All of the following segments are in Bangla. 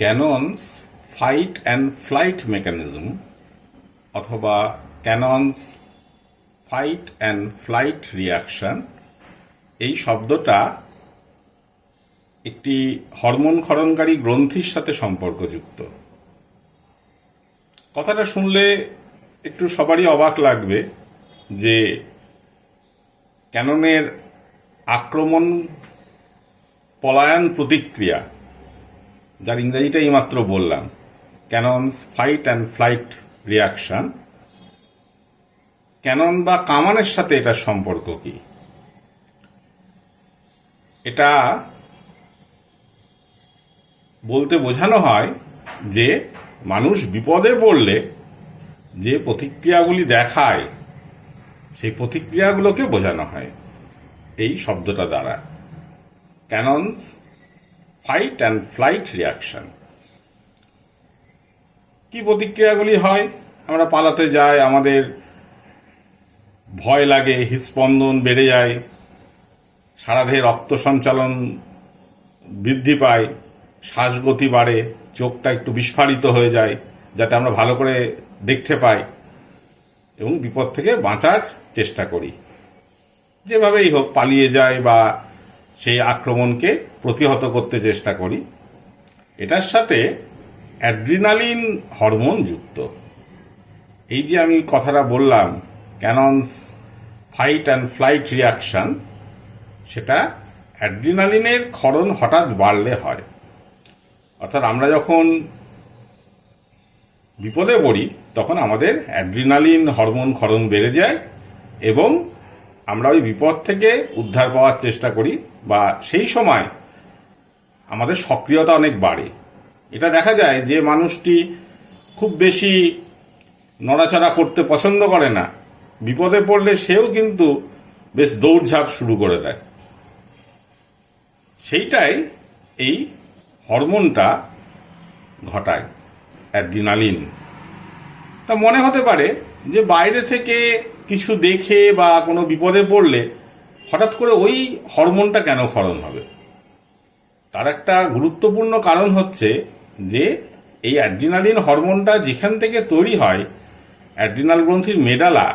ক্যাননস ফাইট অ্যান্ড ফ্লাইট মেকানিজম অথবা ক্যাননস ফাইট অ্যান্ড ফ্লাইট রিয়াকশন, এই শব্দটা একটি হরমোন ক্ষরণকারী গ্রন্থির সাথে সম্পর্কযুক্ত। কথাটা শুনলে একটু সবারই অবাক লাগবে যে ক্যাননের আক্রমণ পলায়ন প্রতিক্রিয়া, যার ইংরেজিটা এইমাত্র বললাম, cannons fight and flight reaction, cannon বা কামানের সাথে এটার সম্পর্ক কি? এটা বলতে বোঝানো হয় যে মানুষ বিপদে পড়লে যে প্রতিক্রিয়াগুলি দেখায় সেই প্রতিক্রিয়াগুলোকে বোঝানো হয় এই শব্দটা দ্বারা। ক্যাননস ফাইট অ্যান্ড ফ্লাইট রিয়াকশন, কি প্রতিক্রিয়াগুলি হয়? আমরা পালাতে যাই, আমাদের ভয় লাগে, হৃদস্পন্দন বেড়ে যায়, সারা দেহে রক্ত সঞ্চালন বৃদ্ধি পায়, শ্বাসগতি বাড়ে, চোখটা একটু বিস্ফারিত হয়ে যায় যাতে আমরা ভালো করে দেখতে পাই এবং বিপদ থেকে বাঁচার চেষ্টা করি। যেভাবেই হোক পালিয়ে যায় বা সেই আক্রমণকে প্রতিহত করতে চেষ্টা করি। এটার সাথে অ্যাড্রিনালিন হরমোন যুক্ত। এই যে আমি কথাটা বললাম cannons fight and flight reaction, সেটা অ্যাড্রিনালিনের ক্ষরণ হঠাৎ বাড়লে হয়। অর্থাৎ আমরা যখন বিপদে পড়ি তখন আমাদের অ্যাড্রিনালিন হরমোন ক্ষরণ বেড়ে যায় এবং আমরা ওই বিপদ থেকে উদ্ধার পাওয়ার চেষ্টা করি, বা সেই সময় আমাদের সক্রিয়তা অনেক বাড়ে। এটা দেখা যায় যে মানুষটি খুব বেশি নড়াচড়া করতে পছন্দ করে না, বিপদে পড়লে সেও কিন্তু বেশ দৌড়ঝাঁপ শুরু করে দেয়। সেইটাই এই হরমোনটা ঘটায়, অ্যাড্রিনালিন। তা মনে হতে পারে যে বাইরে থেকে কিছু দেখে বা কোনো বিপদে পড়লে হঠাৎ করে ওই হরমোনটা কেন ক্ষরণ হবে? তার একটা গুরুত্বপূর্ণ কারণ হচ্ছে যে এই অ্যাড্রিনালিন হরমোনটা যেখান থেকে তৈরি হয়, অ্যাড্রিনাল গ্রন্থির মেডালা,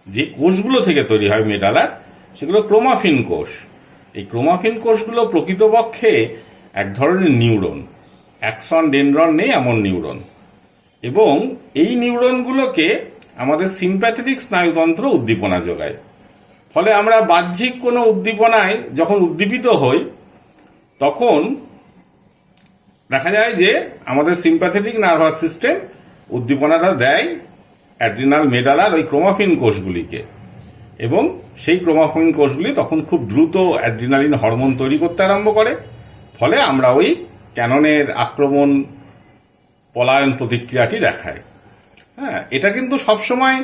যে কোষগুলো থেকে তৈরি হয় মেডালার, সেগুলো ক্রোমাফিন কোষ। এই ক্রোমাফিন কোষগুলো প্রকৃতপক্ষে এক ধরনের নিউরন, অ্যাক্সন ডেনড্রন নেই এমন নিউরন, এবং এই নিউরনগুলোকে আমাদের সিম্প্যাথেটিক স্নায়ুতন্ত্র উদ্দীপনা যোগায়। ফলে আমরা বাহ্যিক কোনো উদ্দীপনায় যখন উদ্দীপিত হই তখন দেখা যায় যে আমাদের সিম্প্যাথেটিক নার্ভাস সিস্টেম উদ্দীপনাটা দেয় অ্যাড্রিনাল মেডালার ওই ক্রোমাফিন কোষগুলিকে, এবং সেই ক্রোমাফিন কোষগুলি তখন খুব দ্রুত অ্যাড্রিনালিন হরমোন তৈরি করতে আরম্ভ করে। ফলে আমরা ওই ক্যাননের আক্রমণ পলায়ন প্রতিক্রিয়াটি দেখায়। হ্যাঁ, এটা কিন্তু সবসময়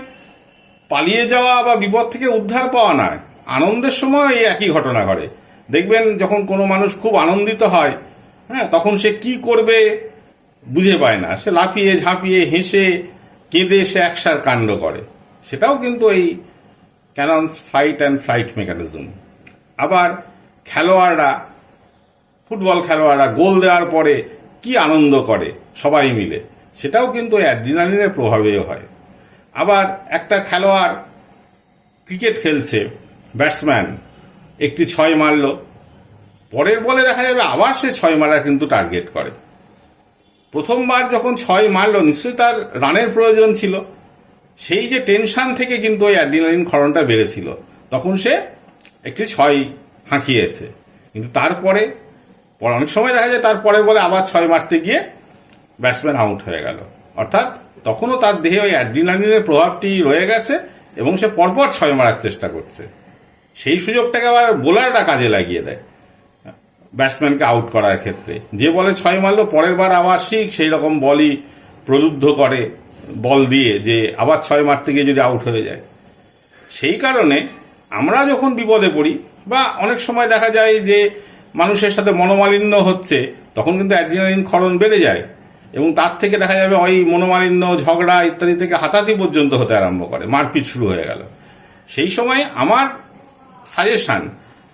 পালিয়ে যাওয়া বা বিপদ থেকে উদ্ধার পাওয়া নয়। আনন্দের সময় এই একই ঘটনা ঘটে। দেখবেন যখন কোনো মানুষ খুব আনন্দিত হয়, হ্যাঁ, তখন সে কি করবে বুঝে পায় না, সে লাফিয়ে ঝাঁপিয়ে হেসে কেঁদে সে একসার কাণ্ড করে। সেটাও কিন্তু এই ক্যাননস ফাইট অ্যান্ড ফ্লাইট মেকানিজম। আবার খেলোয়াড়রা, ফুটবল খেলোয়াড়রা গোল দেওয়ার পরে কি আনন্দ করে সবাই মিলে, সেটাও কিন্তু অ্যাড্রিনালিনের প্রভাবে হয়। আবার একটা খেলোয়াড় ক্রিকেট খেলছে, ব্যাটসম্যান একটি 6 মারল, পরের বলে দেখা যাবে আবার সে 6 মারা কিন্তু টার্গেট করে। প্রথমবার যখন 6 মারল নিশ্চয়ই তার রানের প্রয়োজন ছিল, সেই যে টেনশন থেকে কিন্তু ওই অ্যাড্রিনালিন ক্ষরণটা বেড়েছিল, তখন সে একটি 6 হাঁকিয়েছে। কিন্তু তারপরে অনেক সময় দেখা যায় তারপরে বলে আবার 6 মারতে গিয়ে ব্যাটসম্যান আউট হয়ে গেল। অর্থাৎ তখনও তার দেহে ওই অ্যাড্রিনালিনের প্রভাবটি রয়ে গেছে এবং সে পরপর 6 মারার চেষ্টা করছে। সেই সুযোগটাকে আবার বোলাররা কাজে লাগিয়ে দেয় ব্যাটসম্যানকে আউট করার ক্ষেত্রে। যে বলে 6 মারলো, পরের বার আবার সেই রকম বলই প্রলুব্ধ করে বল দিয়ে যে আবার 6 মারতে গিয়ে যদি আউট হয়ে যায়। সেই কারণে আমরা যখন বিপদে পড়ি বা অনেক সময় দেখা যায় যে মানুষের সাথে মনোমালিন্য হচ্ছে, তখন কিন্তু অ্যাড্রিনালিন ক্ষরণ বেড়ে যায় এবং তার থেকে দেখা যাবে ওই মনোমালিন্য, ঝগড়া ইত্যাদি থেকে হাতাহাতি পর্যন্ত হতে আরম্ভ করে, মারপিট শুরু হয়ে গেল। সেই সময় আমার সাজেশন,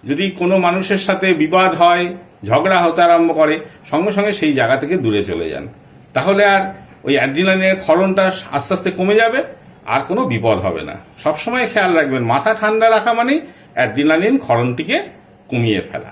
যদি কোনো মানুষের সাথে বিবাদ হয় ঝগড়া হতে আরম্ভ করে, সঙ্গে সঙ্গে সেই জায়গা থেকে দূরে চলে যান। তাহলে আর ওই অ্যাড্রিনালিনের ক্ষরণটা আস্তে আস্তে কমে যাবে, আর কোনো বিপদ হবে না। সবসময় খেয়াল রাখবেন, মাথা ঠান্ডা রাখা মানেই অ্যাড্রিনালিন ক্ষরণটিকে কমিয়ে ফেলা।